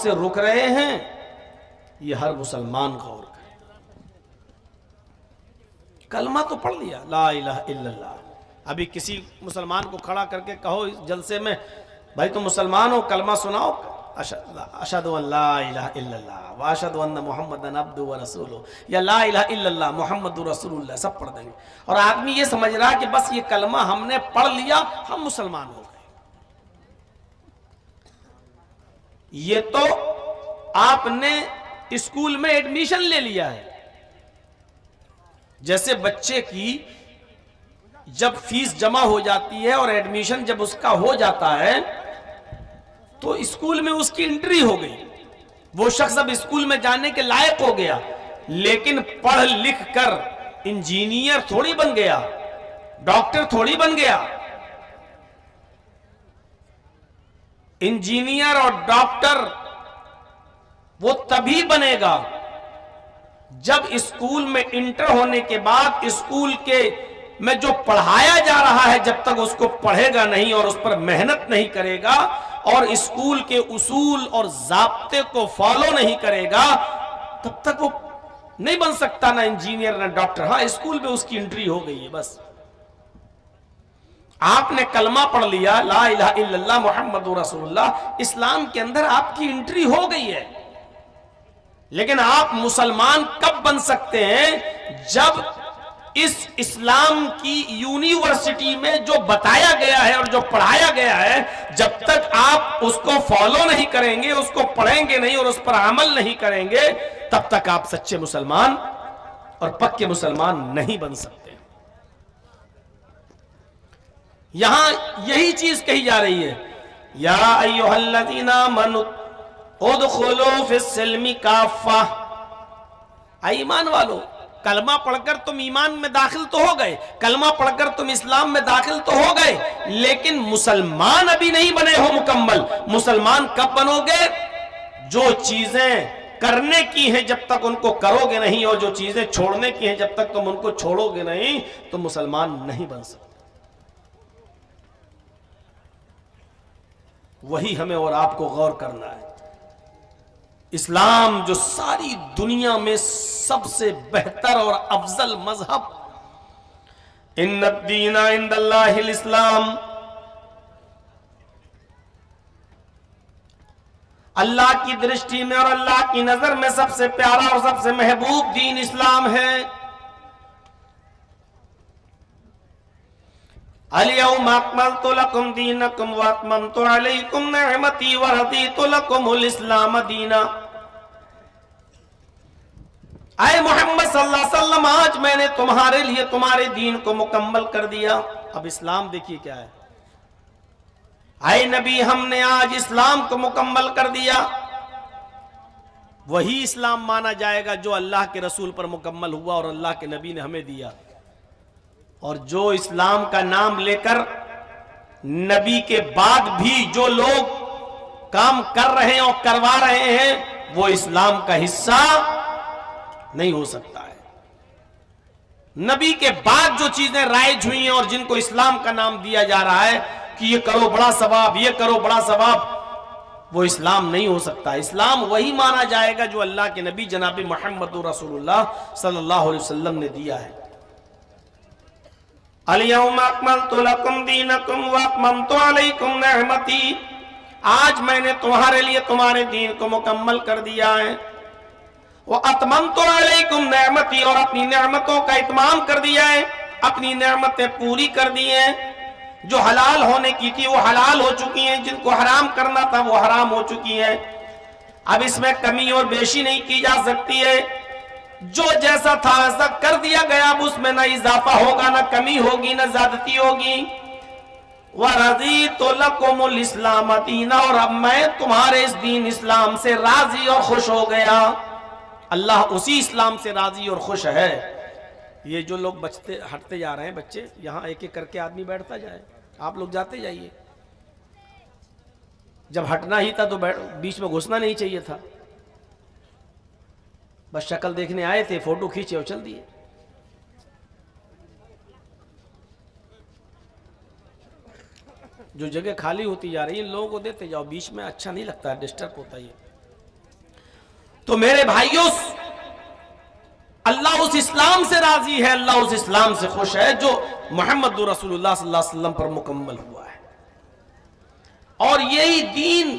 سے رک رہے ہیں، یہ ہر مسلمان غور کرے۔ کلمہ تو پڑھ لیا، لا الہ الا اللہ۔ ابھی کسی مسلمان کو کھڑا کر کے کہو اس جلسے میں، بھائی تم مسلمان ہو، کلمہ سناؤ، اشہد ان لا الہ الا اللہ واشہد ان محمدن عبدہ ورسولہ، یا لا الہ الا اللہ محمد رسول اللہ، سب پڑھ دیں گے۔ اور آدمی یہ سمجھ رہا کہ بس یہ کلمہ ہم نے پڑھ لیا ہم مسلمان ہو گئے۔ یہ تو آپ نے اسکول میں ایڈمیشن لے لیا ہے۔ جیسے بچے کی جب فیس جمع ہو جاتی ہے اور ایڈمیشن جب اس کا ہو جاتا ہے تو اسکول میں اس کی انٹری ہو گئی، وہ شخص اب اسکول میں جانے کے لائق ہو گیا، لیکن پڑھ لکھ کر انجینئر تھوڑی بن گیا، ڈاکٹر تھوڑی بن گیا۔ انجینئر اور ڈاکٹر وہ تبھی بنے گا جب اسکول میں انٹر ہونے کے بعد اسکول کے میں جو پڑھایا جا رہا ہے جب تک اس کو پڑھے گا نہیں اور اس پر محنت نہیں کرے گا اور اسکول کے اصول اور ضابطے کو فالو نہیں کرے گا تب تک وہ نہیں بن سکتا، نہ انجینئر نہ ڈاکٹر۔ ہاں اسکول میں اس کی انٹری ہو گئی ہے بس۔ آپ نے کلمہ پڑھ لیا، لا الہ الا اللہ محمد رسول اللہ، اسلام کے اندر آپ کی انٹری ہو گئی ہے۔ لیکن آپ مسلمان کب بن سکتے ہیں؟ جب اس اسلام کی یونیورسٹی میں جو بتایا گیا ہے اور جو پڑھایا گیا ہے جب تک آپ اس کو فالو نہیں کریں گے، اس کو پڑھیں گے نہیں اور اس پر عمل نہیں کریں گے تب تک آپ سچے مسلمان اور پکے مسلمان نہیں بن سکتے۔ یہاں یہی چیز کہی جا رہی ہے، یا ایھا الذین آمنوا ادخلوا فی السلم کافہ، ایمان والو کلمہ پڑھ کر تم ایمان میں داخل تو ہو گئے، کلمہ پڑھ کر تم اسلام میں داخل تو ہو گئے، لیکن مسلمان ابھی نہیں بنے ہو مکمل۔ مسلمان کب بنو گے؟ جو چیزیں کرنے کی ہیں جب تک ان کو کرو گے نہیں، اور جو چیزیں چھوڑنے کی ہیں جب تک تم ان کو چھوڑو گے نہیں تو مسلمان نہیں بن سکتے۔ وہی ہمیں اور آپ کو غور کرنا ہے۔ اسلام جو ساری دنیا میں سب سے بہتر اور افضل مذہب، ان الدین عند اللہ الاسلام، اللہ کی درشٹی میں اور اللہ کی نظر میں سب سے پیارا اور سب سے محبوب دین اسلام ہے۔ الیوم اکملت لکم دینکم واتممت علیکم نعمتی ورضیت لکم الاسلام دینا۔ اے محمد صلی اللہ علیہ وسلم، آج میں نے تمہارے لیے تمہارے دین کو مکمل کر دیا۔ اب اسلام دیکھیے کیا ہے، اے نبی ہم نے آج اسلام کو مکمل کر دیا۔ وہی اسلام مانا جائے گا جو اللہ کے رسول پر مکمل ہوا اور اللہ کے نبی نے ہمیں دیا۔ اور جو اسلام کا نام لے کر نبی کے بعد بھی جو لوگ کام کر رہے ہیں اور کروا رہے ہیں وہ اسلام کا حصہ نہیں ہو سکتا ہے۔ نبی کے بعد جو چیزیں رائج ہوئی ہیں اور جن کو اسلام کا نام دیا جا رہا ہے کہ یہ کرو بڑا ثواب، یہ کرو بڑا ثواب، وہ اسلام نہیں ہو سکتا۔ اسلام وہی مانا جائے گا جو اللہ کے نبی جناب محمد رسول اللہ صلی اللہ علیہ وسلم نے دیا ہے۔ الیوم اکملت لکم دینکم واتممت علیکم نعمتی، آج میں نے تمہارے لیے تمہارے دین کو مکمل کر دیا ہے۔ واتممت علیکم نعمتی، اور اپنی نعمتوں کا اتمام کر دیا ہے، اپنی نعمتیں پوری کر دی ہیں۔ جو حلال ہونے کی تھی وہ حلال ہو چکی ہیں، جن کو حرام کرنا تھا وہ حرام ہو چکی ہیں۔ اب اس میں کمی اور بیشی نہیں کی جا سکتی ہے، جو جیسا تھا ویسا کر دیا گیا، اب اس میں نہ اضافہ ہوگا نہ کمی ہوگی نہ زیادتی ہوگی۔ وَرَضِيتُ لَكُمُ الْإِسْلَامَ دِينًا، اور اب میں تمہارے اس دین اسلام سے راضی اور خوش ہو گیا۔ اللہ اسی اسلام سے راضی اور خوش ہے۔ یہ جو لوگ ہٹتے جا رہے ہیں بچے، یہاں ایک ایک کر کے آدمی بیٹھتا جائے، آپ لوگ جاتے جائیے۔ جب ہٹنا ہی تھا تو بیچ میں گھسنا نہیں چاہیے تھا، بس شکل دیکھنے آئے تھے، فوٹو کھینچے اور چل دیے۔ جو جگہ خالی ہوتی جا رہی ہے ان لوگوں کو دیتے جاؤ، بیچ میں اچھا نہیں لگتا ہے، ڈسٹرب ہوتا ہے۔ تو میرے بھائیوں اللہ اس اسلام سے راضی ہے، اللہ اس اسلام سے خوش ہے جو محمد رسول اللہ صلی اللہ علیہ وسلم پر مکمل ہوا ہے. اور یہی دین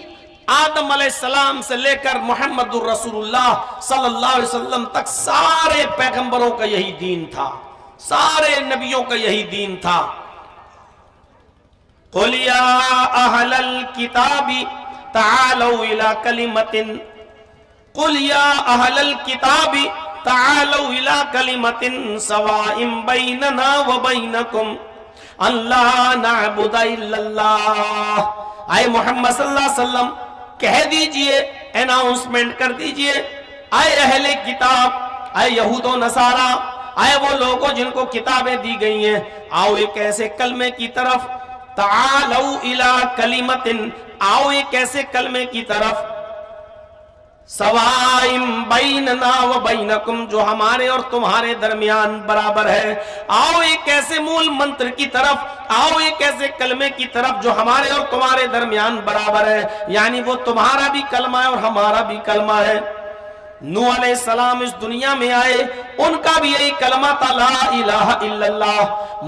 آدم علیہ السلام سے لے کر محمد الرسول اللہ صلی اللہ علیہ وسلم تک سارے پیغمبروں کا یہی دین تھا، سارے نبیوں کا یہی دین تھا. قُلْ يَا أَهْلَ الْكِتَابِ تَعَالَوْا إِلَىٰ كَلِمَةٍ قُلْ يَا أَهْلَ الْكِتَابِ تَعَالَوْا إِلَىٰ كَلِمَةٍ سَوَاءٍ بَيْنَنَا وَبَيْنَكُمْ أَلَّا نَعْبُدَ إِلَّا اللَّهَ. آئے محمد صلی اللہ علیہ وسلم کہہ دیجئے، اناؤنسمنٹ کر دیجئے، آئے اہل کتاب، آئے یہود و نصارہ، آئے وہ لوگوں جن کو کتابیں دی گئی ہیں، آؤ ایک ایسے کلمے کی طرف، تعالوا الی کلمۃ، آؤ ایک ایسے کلمے کی طرف، سوائم بیننا و بینکم، جو ہمارے اور تمہارے درمیان برابر ہے. آؤ ایک ایسے مول منتر کی طرف، آؤ ایک ایسے کلمے کی طرف جو ہمارے اور تمہارے درمیان برابر ہے، یعنی وہ تمہارا بھی کلمہ ہے اور ہمارا بھی کلمہ ہے. نوح علیہ السلام اس دنیا میں آئے، ان کا بھی یہی کلمہ تھا، لا الہ الا اللہ.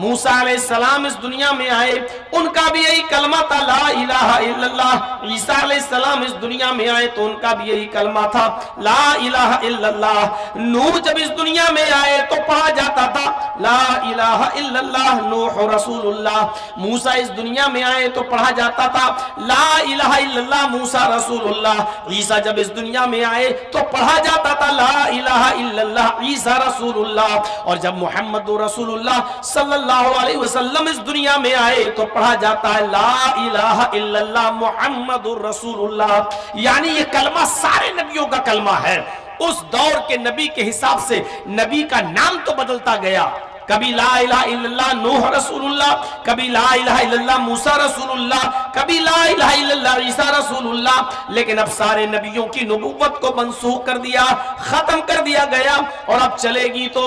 موسیٰ علیہ السلام اس دنیا میں آئے، ان کا بھی یہی کلمہ تھا، لا الہ الا اللہ. عیسیٰ علیہ السلام اس دنیا میں آئے تو ان کا بھی یہی کلمہ تھا، لا الہ الا اللہ. نوح جب اس دنیا میں آئے تو پڑھا جاتا تھا، لا الہ الا اللہ نوح رسول اللہ. موسیٰ اس دنیا میں آئے تو پڑھا جاتا تھا، لا الہ الا اللہ موسیٰ رسول اللہ. عیسیٰ جب اس دنیا میں آئے تو پڑھا جاتا تھا، لا الہ الا اللہ عیسیٰ رسول اللہ. اور جب محمد رسول اللہ صلی اللہ علیہ وسلم اس دنیا میں آئے تو پڑھا جاتا ہے، لا الہ الا اللہ محمد رسول اللہ. یعنی یہ کلمہ سارے نبیوں کا کلمہ ہے. اس دور کے نبی کے حساب سے نبی کا نام تو بدلتا گیا، کبھی لا الہ الا اللہ نوح رسول اللہ، کبھی لا الہ الا اللہ موسیٰ رسول اللہ، کبھی لا الہ الا اللہ عیسیٰ رسول اللہ. لیکن اب سارے نبیوں کی نبوت کو منسوخ کر دیا، ختم کر دیا گیا. اور اب چلے گی تو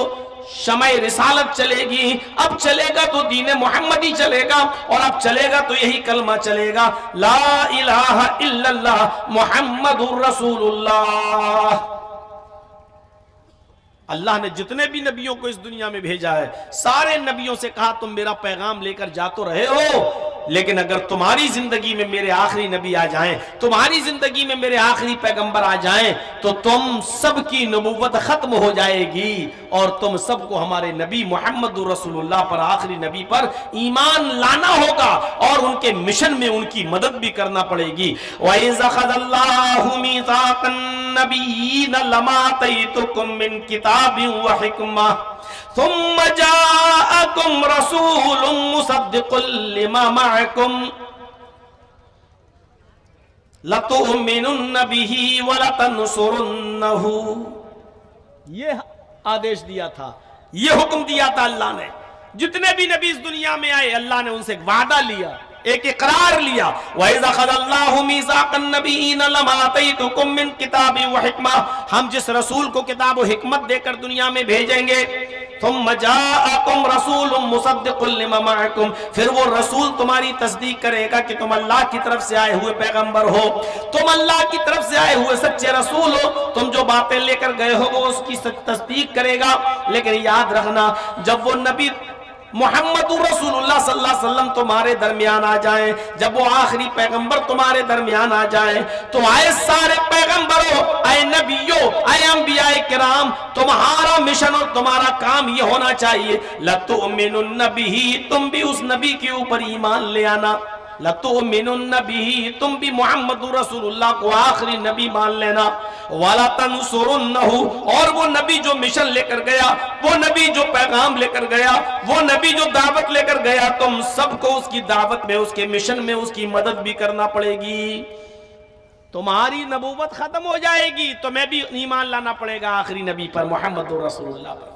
شمع رسالت چلے گی، اب چلے گا تو دین محمدی چلے گا، اور اب چلے گا تو یہی کلمہ چلے گا، لا الہ الا اللہ محمد رسول اللہ. اللہ نے جتنے بھی نبیوں کو اس دنیا میں بھیجا ہے، سارے نبیوں سے کہا تم میرا پیغام لے کر جا تو رہے ہو، لیکن اگر تمہاری زندگی میں میرے آخری نبی آ جائیں، تمہاری زندگی میں میرے آخری پیغمبر آ جائیں، تو تم سب کی نبوت ختم ہو جائے گی اور تم سب کو ہمارے نبی محمد رسول اللہ پر، آخری نبی پر ایمان لانا ہوگا اور ان کے مشن میں ان کی مدد بھی کرنا پڑے گی. وَإِذْ أَخَذَ اللَّهُ مِيثَاقَ النَّبِيِّينَ لَمَا آتَيْتُكُم مِّن كِتَابٍ وَحِكْمَةٍ ثم جاءكم رسول مصدق لما معكم لتؤمنن به ولتنصرنه. یہ آدیش دیا تھا، یہ حکم دیا تھا اللہ نے. جتنے بھی نبی اس دنیا میں آئے اللہ نے ان سے ایک وعدہ لیا، ایک اقرار لیا. وَإِذْ أَخَذَ اللَّهُ مِيثَاقَ النَّبِيِّينَ لَمَا آتَيْتُكُم مِّن كِتَابٍ وَحِكْمَةٍ، ہم جس رسول کو کتاب و حکمت دے کر دنیا میں بھیجیں گے، ثم جاءکم رسول مصدق لما معکم، پھر وہ رسول تمہاری تصدیق کرے گا کہ تم اللہ کی طرف سے آئے ہوئے پیغمبر ہو، تم اللہ کی طرف سے آئے ہوئے سچے رسول ہو، تم جو باتیں لے کر گئے ہو وہ اس کی تصدیق کرے گا. لیکن یاد رکھنا، جب وہ نبی محمد رسول اللہ صلی اللہ علیہ وسلم تمہارے درمیان آ جائیں، جب وہ آخری پیغمبر تمہارے درمیان آ جائیں، تو آئے سارے پیغمبروں، آئے نبیوں، آئے انبیاء کرام، تمہارا مشن اور تمہارا کام یہ ہونا چاہیے، لَتُؤْمِنُنَّ بِهِ، تم بھی اس نبی کے اوپر ایمان لے آنا، لَتُؤْمِنُنَّ بِهِ، تم بھی محمد رسول اللہ کو آخری نبی مان لینا، وَلَتَنْصُرُنَّهُ، اور وہ نبی جو مشن لے کر گیا، وہ نبی جو پیغام لے کر گیا، وہ نبی جو دعوت لے کر گیا، تم سب کو اس کی دعوت میں، اس کے مشن میں اس کی مدد بھی کرنا پڑے گی. تمہاری نبوت ختم ہو جائے گی، تمہیں بھی ایمان لانا پڑے گا آخری نبی پر، محمد رسول اللہ پر.